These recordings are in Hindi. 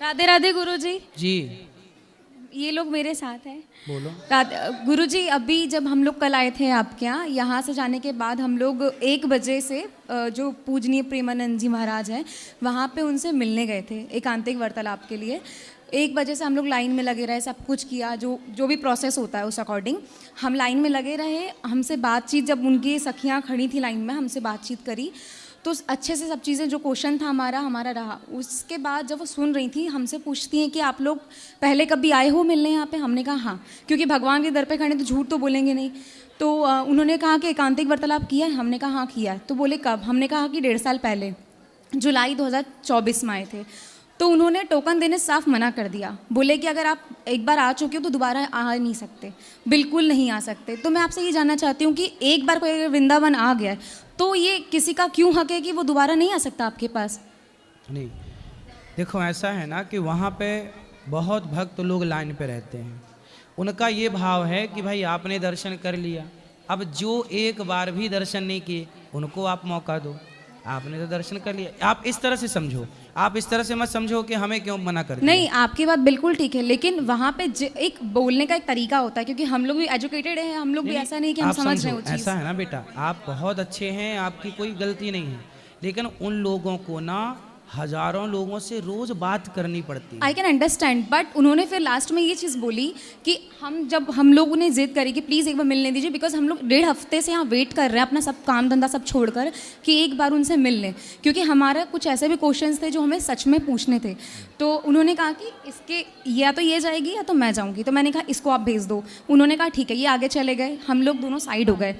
राधे राधे गुरुजी। जी ये लोग मेरे साथ हैं। बोलो। गुरुजी, अभी जब हम लोग कल आए थे आपके यहाँ से जाने के बाद हम लोग 1 बजे से जो पूजनीय प्रेमानंद जी महाराज हैं वहाँ पे उनसे मिलने गए थे एकांतिक वार्तालाप के लिए। 1 बजे से हम लोग लाइन में लगे रहे, सब कुछ किया, जो भी प्रोसेस होता है उस अकॉर्डिंग हम लाइन में लगे रहे। हमसे बातचीत, जब उनकी सखियाँ खड़ी थी लाइन में, हमसे बातचीत करी तो अच्छे से सब चीज़ें, जो क्वेश्चन था हमारा रहा। उसके बाद जब वो सुन रही थी, हमसे पूछती हैं कि आप लोग पहले कभी आए हो मिलने यहाँ पे? हमने कहा हाँ, क्योंकि भगवान के दर पे खड़े तो झूठ तो बोलेंगे नहीं। तो उन्होंने कहा कि एकांतिक वार्तालाप किया है? हमने कहा हाँ किया है। तो बोले कब? हमने कहा कि 1.5 साल पहले, जुलाई 2024 में आए थे। तो उन्होंने टोकन देने साफ मना कर दिया, बोले कि अगर आप एक बार आ चुके हो तो दोबारा आ नहीं सकते, बिल्कुल नहीं आ सकते। तो मैं आपसे ये जानना चाहती हूँ कि एक बार कोई अगर वृंदावन आ गया है तो ये किसी का क्यों हक है कि वो दोबारा नहीं आ सकता आपके पास? नहीं, देखो ऐसा है ना कि वहाँ पे बहुत भक्त लोग लाइन पे रहते हैं। उनका ये भाव है कि भाई आपने दर्शन कर लिया, अब जो एक बार भी दर्शन नहीं किए उनको आप मौका दो। आपने तो दर्शन कर लिया, आप इस तरह से समझो, आप इस तरह से मत समझो कि हमें क्यों मना कर दिया। नहीं, आपकी बात बिल्कुल ठीक है, लेकिन वहाँ पे एक बोलने का एक तरीका होता है, क्योंकि हम लोग भी एजुकेटेड हैं, हम लोग भी ऐसा नहीं कि हम समझ रहे हो चीज़। ऐसा है ना बेटा, आप बहुत अच्छे हैं, आपकी कोई गलती नहीं है, लेकिन उन लोगों को ना हजारों लोगों से रोज बात करनी पड़ती है। आई कैन अंडरस्टैंड, बट उन्होंने फिर लास्ट में ये चीज़ बोली कि हम लोगों ने जिद करी कि प्लीज़ एक बार मिलने दीजिए, बिकॉज हम लोग 1.5 हफ्ते से यहाँ वेट कर रहे हैं अपना सब काम धंधा सब छोड़कर कि एक बार उनसे मिल लें, क्योंकि हमारा कुछ ऐसे भी क्वेश्चंस थे जो हमें सच में पूछने थे। तो उन्होंने कहा कि इसके या तो ये जाएगी या तो मैं जाऊँगी। तो मैंने कहा इसको आप भेज दो। उन्होंने कहा ठीक है। ये आगे चले गए, हम लोग दोनों साइड हो गए।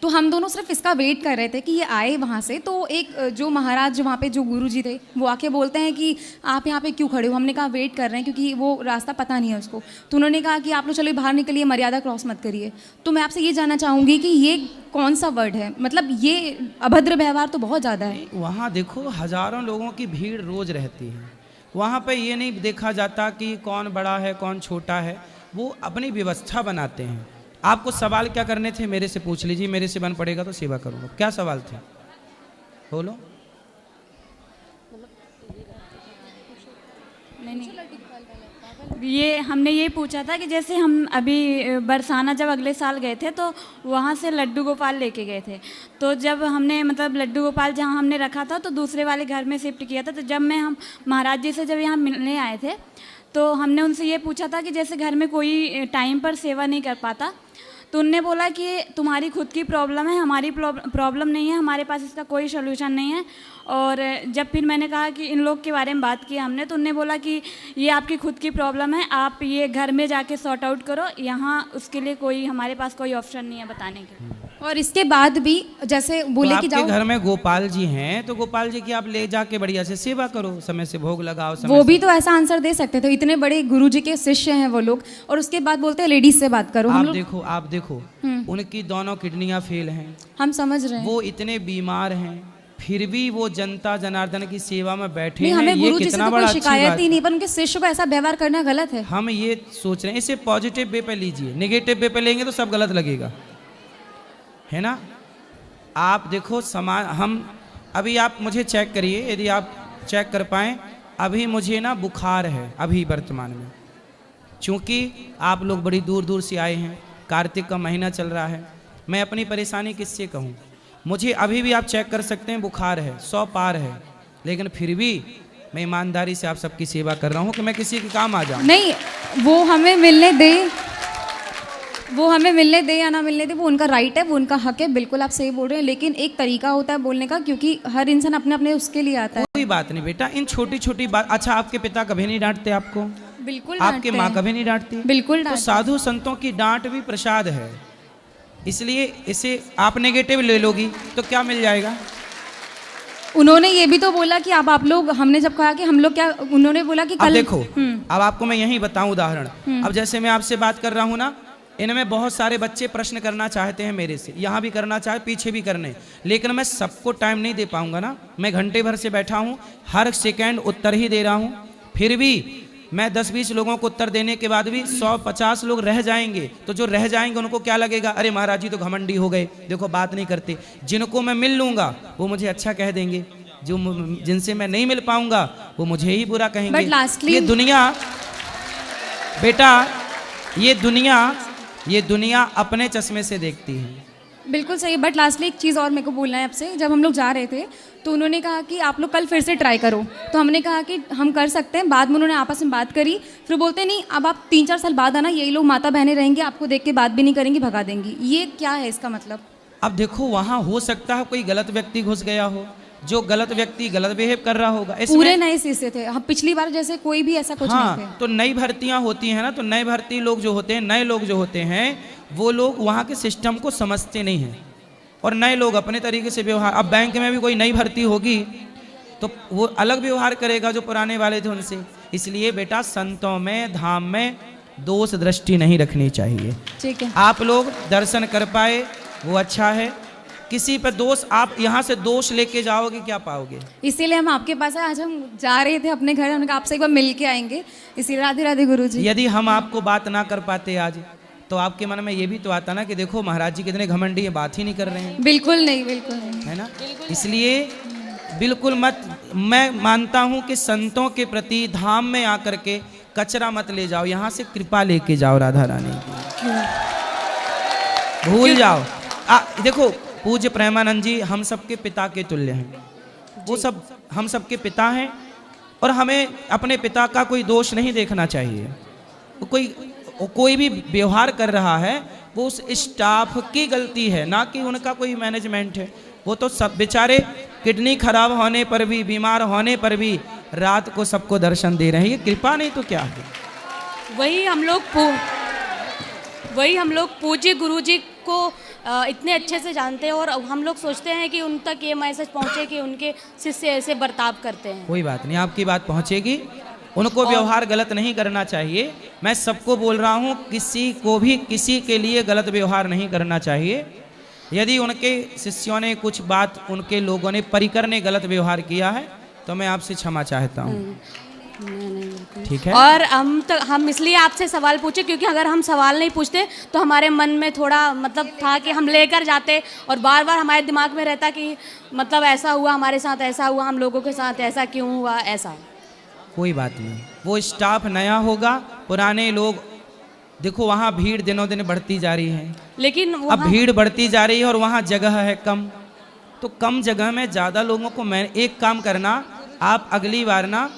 तो हम दोनों सिर्फ इसका वेट कर रहे थे कि ये आए वहाँ से। तो एक जो महाराज वहाँ पे जो गुरु जी थे वो आके बोलते हैं कि आप यहाँ पे क्यों खड़े हो? हमने कहा वेट कर रहे हैं क्योंकि वो रास्ता पता नहीं है उसको। तो उन्होंने कहा कि आप लोग चलो बाहर निकलिए, मर्यादा क्रॉस मत करिए। तो मैं आपसे ये जानना चाहूँगी कि ये कौन सा वर्ड है? मतलब ये अभद्र व्यवहार तो बहुत ज़्यादा है। वहाँ देखो हजारों लोगों की भीड़ रोज रहती है, वहाँ पे ये नहीं देखा जाता कि कौन बड़ा है कौन छोटा है, वो अपनी व्यवस्था बनाते हैं। आपको सवाल क्या करने थे मेरे से पूछ लीजिए, मेरे से बन पड़ेगा तो सेवा करूँगा। क्या सवाल थे बोलो। ये हमने यही पूछा था कि जैसे हम अभी बरसाना जब अगले साल गए थे तो वहाँ से लड्डू गोपाल लेके गए थे। तो जब हमने मतलब लड्डू गोपाल जहाँ हमने रखा था तो दूसरे वाले घर में शिफ्ट किया था। तो जब हम महाराज जी से जब यहाँ मिलने आए थे तो हमने उनसे ये पूछा था कि जैसे घर में कोई टाइम पर सेवा नहीं कर पाता, तो उनने बोला कि तुम्हारी खुद की प्रॉब्लम है, हमारी प्रॉब्लम नहीं है, हमारे पास इसका कोई सोल्यूशन नहीं है। और जब फिर मैंने कहा कि इन लोग के बारे में बात की हमने, तो उनने बोला कि ये आपकी खुद की प्रॉब्लम है, आप ये घर में जाके सॉर्ट आउट करो, यहाँ उसके लिए कोई हमारे पास कोई ऑप्शन नहीं है बताने के। और इसके बाद भी जैसे बोले तो कि जाओ, घर में गोपाल जी हैं तो गोपाल जी की आप ले जाके बढ़िया से सेवा करो, समय से भोग लगाओ। वो भी तो ऐसा आंसर दे सकते थे, इतने बड़े गुरु जी के शिष्य हैं वो लोग। और उसके बाद बोलते हैं लेडीज से बात करो। आप देखो उनकी दोनों किडनियां फेल हैं, हम समझ रहे हैं, वो इतने बीमार हैं, फिर भी वो जनता जनार्दन की सेवा में बैठे नहीं, हैं। हमें ये गुरु जी से कितना तो बड़ा कोई शिकायत ही नहीं, पर उनके शिष्य को ऐसा व्यवहार करना गलत है। हम ये सोच रहे हैं इसे पॉजिटिव वे पे लीजिए, नेगेटिव वे पे लेंगे तो सब गलत लगेगा, है ना। आप देखो समान, हम अभी आप मुझे चेक करिए, यदि आप चेक कर पाएँ, अभी मुझे ना बुखार है अभी वर्तमान में, चूँकि आप लोग बड़ी दूर दूर से आए हैं, कार्तिक का महीना चल रहा है, मैं अपनी परेशानी किससे कहूँ। मुझे अभी भी आप चेक कर सकते हैं बुखार है, 100 पार है, लेकिन फिर भी मैं ईमानदारी से आप सबकी सेवा कर रहा हूँ कि मैं किसी के काम आ जाऊँ। नहीं, वो हमें मिलने दे, वो हमें मिलने दे या ना मिलने दे, वो उनका राइट है, वो उनका हक है, बिल्कुल आप सही बोल रहे हैं। लेकिन एक तरीका होता है बोलने का, क्योंकि हर इंसान अपने अपने उसके लिए आता है। कोई बात नहीं बेटा, इन छोटी छोटी बात। अच्छा, आपके पिता कभी नहीं डांटते आपको? बिल्कुल। आपके माँ कभी नहीं डांटती? बिल्कुल। तो साधु संतों की डांट भी प्रसाद है, इसलिए इसे आप नेगेटिव ले लोगी तो क्या मिल जाएगा। उन्होंने ये भी तो बोला कि आप लोग, हमने जब कहा कि हम लोग क्या, उन्होंने बोला कि कल। अब देखो, अब आपको मैं यही बताऊं उदाहरण। अब जैसे मैं आपसे बात कर रहा हूं ना, इनमें बहुत सारे बच्चे प्रश्न करना चाहते हैं मेरे से, यहाँ भी करना चाहे, पीछे भी करने, लेकिन मैं सबको टाइम नहीं दे पाऊंगा ना। मैं घंटे भर से बैठा हूँ, हर सेकेंड उत्तर ही दे रहा हूँ, फिर भी मैं 10-20 लोगों को उत्तर देने के बाद भी 100-50 लोग रह जाएंगे। तो जो रह जाएंगे उनको क्या लगेगा, अरे महाराज जी तो घमंडी हो गए, देखो बात नहीं करते। जिनको मैं मिल लूँगा वो मुझे अच्छा कह देंगे, जो जिनसे मैं नहीं मिल पाऊंगा वो मुझे ही बुरा कहेंगे। But lastly- ये दुनिया बेटा, ये दुनिया अपने चश्मे से देखती है। बिल्कुल सही। बट लास्टली एक चीज़ और मेरे को बोलना है आपसे। जब हम लोग जा रहे थे तो उन्होंने कहा कि आप लोग कल फिर से ट्राई करो, तो हमने कहा कि हम कर सकते हैं। बाद में उन्होंने आपस में बात करी, फिर बोलते नहीं अब आप 3-4 साल बाद आना, यही लोग माता बहनें रहेंगे, आपको देख के बात भी नहीं करेंगी, भगा देंगी। ये क्या है इसका मतलब? अब देखो वहाँ हो सकता है कोई गलत व्यक्ति घुस गया हो, जो गलत व्यक्ति गलत बिहेव कर रहा होगा। पूरे नए शीशे थे हम, पिछली बार जैसे कोई भी ऐसा कुछ नहीं थे। हाँ, तो नई भर्तियां होती हैं ना, तो नए भर्ती लोग जो होते हैं, नए लोग जो होते हैं, वो लोग वहाँ के सिस्टम को समझते नहीं हैं और नए लोग अपने तरीके से व्यवहार। अब बैंक में भी कोई नई भर्ती होगी तो वो अलग व्यवहार करेगा जो पुराने वाले थे उनसे। इसलिए बेटा संतों में, धाम में दोष दृष्टि नहीं रखनी चाहिए। ठीक है, आप लोग दर्शन कर पाए वो अच्छा है। किसी पर दोष, आप यहाँ से दोष लेके जाओगे क्या पाओगे? इसीलिए हम आपके पास आए। आज हम जा रहे थे अपने घर, हमने कहा आपसे एक बार मिल के आएंगे, इसीलिए राधे राधे गुरुजी। यदि हम आपको बात ना कर पाते आज, तो आपके मन में ये भी तो आता ना कि देखो महाराज जी कितने घमंडी है, बात ही नहीं कर रहे हैं। बिल्कुल नहीं, बिल्कुल नहीं, है ना? इसलिए बिल्कुल मत। मैं मानता हूँ कि संतों के प्रति धाम में आकर के कचरा मत ले जाओ, यहाँ से कृपा लेके जाओ राधा रानी की, भूल जाओ। देखो पूज्य प्रेमानंद जी हम सबके पिता के तुल्य हैं, वो सब हम सबके पिता हैं और हमें अपने पिता का कोई दोष नहीं देखना चाहिए। कोई भी व्यवहार कर रहा है वो उस स्टाफ की गलती है, ना कि उनका कोई मैनेजमेंट है। वो तो सब बेचारे किडनी खराब होने पर भी, बीमार होने पर भी रात को सबको दर्शन दे रहे हैं। ये कृपा नहीं तो क्या है? वही हम लोग पूज्य गुरुजी को इतने अच्छे से जानते हैं और हम लोग सोचते हैं कि उन तक ये मैसेज पहुंचे कि उनके शिष्य ऐसे बर्ताव करते हैं। कोई बात नहीं, आपकी बात पहुंचेगी। उनको व्यवहार गलत नहीं करना चाहिए। मैं सबको बोल रहा हूं, किसी को भी किसी के लिए गलत व्यवहार नहीं करना चाहिए। यदि उनके शिष्यों ने कुछ बात, उनके लोगों ने, परिकर ने गलत व्यवहार किया है तो मैं आपसे क्षमा चाहता हूँ। ठीक है। और हम इसलिए आपसे सवाल पूछे क्योंकि अगर हम सवाल नहीं पूछते तो हमारे मन में थोड़ा मतलब था कि हम लेकर जाते और बार बार हमारे दिमाग में रहता कि मतलब ऐसा हुआ हमारे साथ, ऐसा हुआ हम लोगों के साथ, ऐसा क्यों हुआ, ऐसा। कोई बात नहीं, वो स्टाफ नया होगा, पुराने लोग। देखो वहाँ भीड़ दिनों दिन बढ़ती जा रही है, लेकिन अब भीड़ बढ़ती जा रही है और वहाँ जगह है कम, तो कम जगह में ज़्यादा लोगों को। मैं एक काम करना, आप अगली बार ना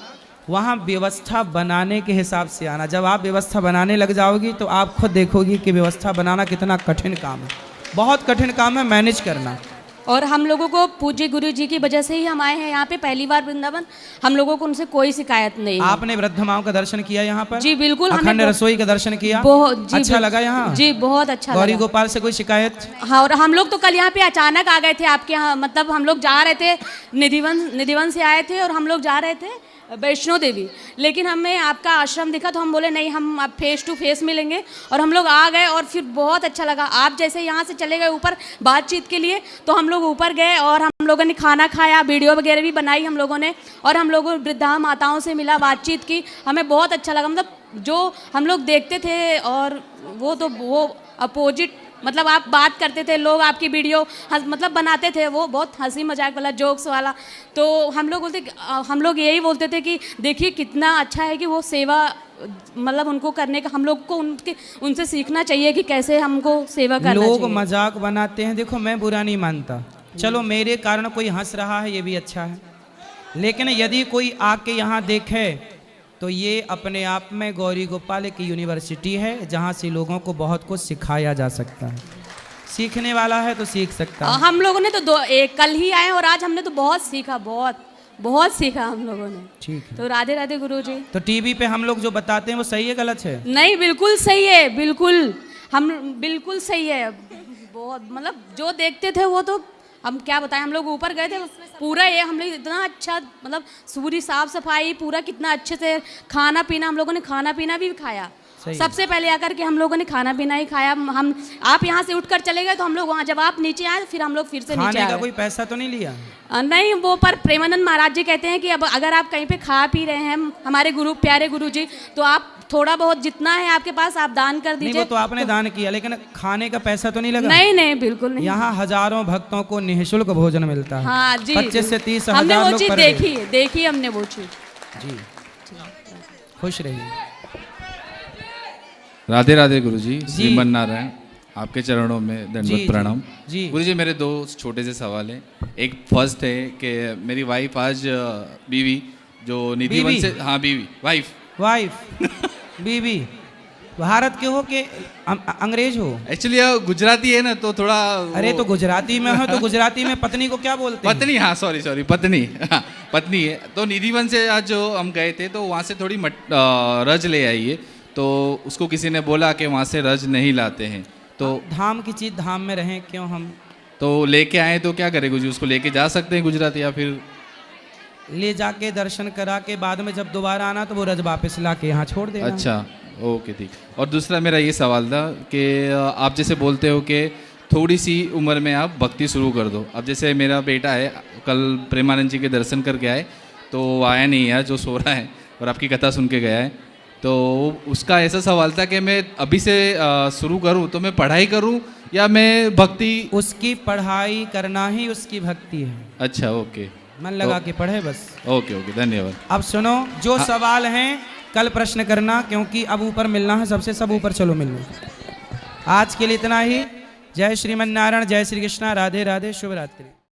वहाँ व्यवस्था बनाने के हिसाब से आना। जब आप व्यवस्था बनाने लग जाओगी तो आप खुद देखोगी कि व्यवस्था बनाना कितना कठिन काम है, बहुत कठिन काम है मैनेज करना। और हम लोगों को पूज्य गुरु जी की वजह से ही हम आए हैं यहाँ पे पहली बार वृंदावन। हम लोगों को उनसे कोई शिकायत नहीं। आपने वृद्ध माओं का दर्शन किया यहाँ पर? जी बिल्कुल। अखंड रसोई का दर्शन किया? बहुत अच्छा लगा यहाँ? जी बहुत अच्छा गौरी लगा। गोपाल से कोई शिकायत? हाँ, और हम लोग तो कल यहाँ पे अचानक आ गए थे आपके यहाँ। मतलब हम लोग जा रहे थे, निधिवन से आए थे और हम लोग जा रहे थे वैष्णो देवी, लेकिन हमें आपका आश्रम दिखा तो हम बोले नहीं, हम अब फेस टू फेस मिलेंगे। और हम लोग आ गए और फिर बहुत अच्छा लगा। आप जैसे यहाँ से चले गए ऊपर बातचीत के लिए, तो हम लोग ऊपर गए और हम लोगों ने खाना खाया, वीडियो वगैरह भी बनाई हम लोगों ने, और हम लोगों वृद्धा माताओं से मिला, बातचीत की। हमें बहुत अच्छा लगा। मतलब जो हम लोग देखते थे और वो अपोजिट, मतलब आप बात करते थे, लोग आपकी वीडियो मतलब बनाते थे, वो बहुत हंसी मजाक वाला, जोक्स वाला। तो हम लोग यही बोलते थे कि देखिए कितना अच्छा है कि वो सेवा, मतलब उनको करने का हम लोग को उनसे सीखना चाहिए कि कैसे हमको सेवा करना चाहिए। लोग मजाक बनाते हैं, देखो मैं बुरा नहीं मानता, चलो मेरे कारण कोई हंस रहा है ये भी अच्छा है, लेकिन यदि कोई आके यहाँ देखे तो ये अपने आप में गौरी गोपाल की यूनिवर्सिटी है जहाँ से लोगों को बहुत कुछ सिखाया जा सकता है। सीखने वाला है तो सीख सकता है। हम लोगों ने तो कल ही आए और आज हमने तो बहुत सीखा, बहुत सीखा हम लोगों ने। ठीक है, तो राधे राधे गुरुजी। तो टीवी पे हम लोग जो बताते हैं वो सही है गलत है? नहीं, बिल्कुल सही है, बिल्कुल सही है। बहुत मतलब जो देखते थे वो तो हम क्या बताएं। हम लोग ऊपर गए थे पूरा, ये हम लोग इतना अच्छा, मतलब पूरी साफ सफाई, पूरा कितना अच्छे से खाना पीना, हम लोगों ने खाना पीना भी खाया। सबसे पहले आकर के हम लोगों ने खाना पीना ही खाया। हम आप यहाँ से उठकर चले गए तो हम लोग वहाँ, जब आप नीचे आए फिर हम लोग फिर से नीचे आए। कोई पैसा तो नहीं लिया? नहीं, वो पर प्रेमानंद महाराज जी कहते हैं कि अब अगर आप कहीं पे खा पी रहे हैं, हमारे प्यारे गुरु जी, तो आप थोड़ा बहुत जितना है आपके पास आप दान कर दीजिए। वो तो आपने दान किया, लेकिन खाने का पैसा तो नहीं लगा? नहीं, बिल्कुल नहीं। यहाँ हजारों भक्तों को निःशुल्क भोजन मिलता है। हाँ जी, 25 से 30 हमने हजार वो लोग चीज देखी हमने वो चीज। जी, खुश रहिए। राधे राधे गुरुजी, जी। श्रीमन नारायण आपके चरणों में जी, दंडवत प्रणाम। जी। गुरुजी मेरे दो छोटे से सवाल हैं। एक फर्स्ट है कि मेरी वाइफ आज बीवी जो निधि वन बीवी? से, हाँ बीवी, वाइफ बीवी भारत के हो कि अंग्रेज हो? एक्चुअली गुजराती है ना तो थोड़ा अरे तो गुजराती में हो तो गुजराती में पत्नी को क्या बोलते हैं? पत्नी, हाँ सॉरी पत्नी, हाँ पत्नी है। तो निधि वन से आज जो हम गए थे तो वहाँ से थोड़ी रज ले आई है, तो उसको किसी ने बोला कि वहाँ से रज नहीं लाते हैं, तो धाम की चीज धाम में रहें क्यों हम? तो लेके आए तो क्या करें गुरुजी, उसको लेके जा सकते हैं गुजरात या फिर? ले जाके दर्शन करा के बाद में जब दोबारा आना तो वो रज वापस ला के यहाँ छोड़ देना। अच्छा ओके ठीक। और दूसरा मेरा ये सवाल था कि आप जैसे बोलते हो कि थोड़ी सी उम्र में आप भक्ति शुरू कर दो। अब जैसे मेरा बेटा है, कल प्रेमानंद जी के दर्शन करके आए तो वो आया नहीं है, जो सो रहा है और आपकी कथा सुन के गया है, तो उसका ऐसा सवाल था कि मैं अभी से शुरू करूं तो मैं पढ़ाई करूं या मैं भक्ति? उसकी पढ़ाई करना ही उसकी भक्ति है। अच्छा ओके, मन लगा के पढ़े बस। ओके ओके धन्यवाद। अब सुनो, जो सवाल हैं कल प्रश्न करना, क्योंकि अब ऊपर मिलना है सबसे, सब ऊपर चलो मिलने। आज के लिए इतना ही। जय श्रीमन नारायण, जय श्री कृष्णा, राधे राधे, शुभ रात्रि।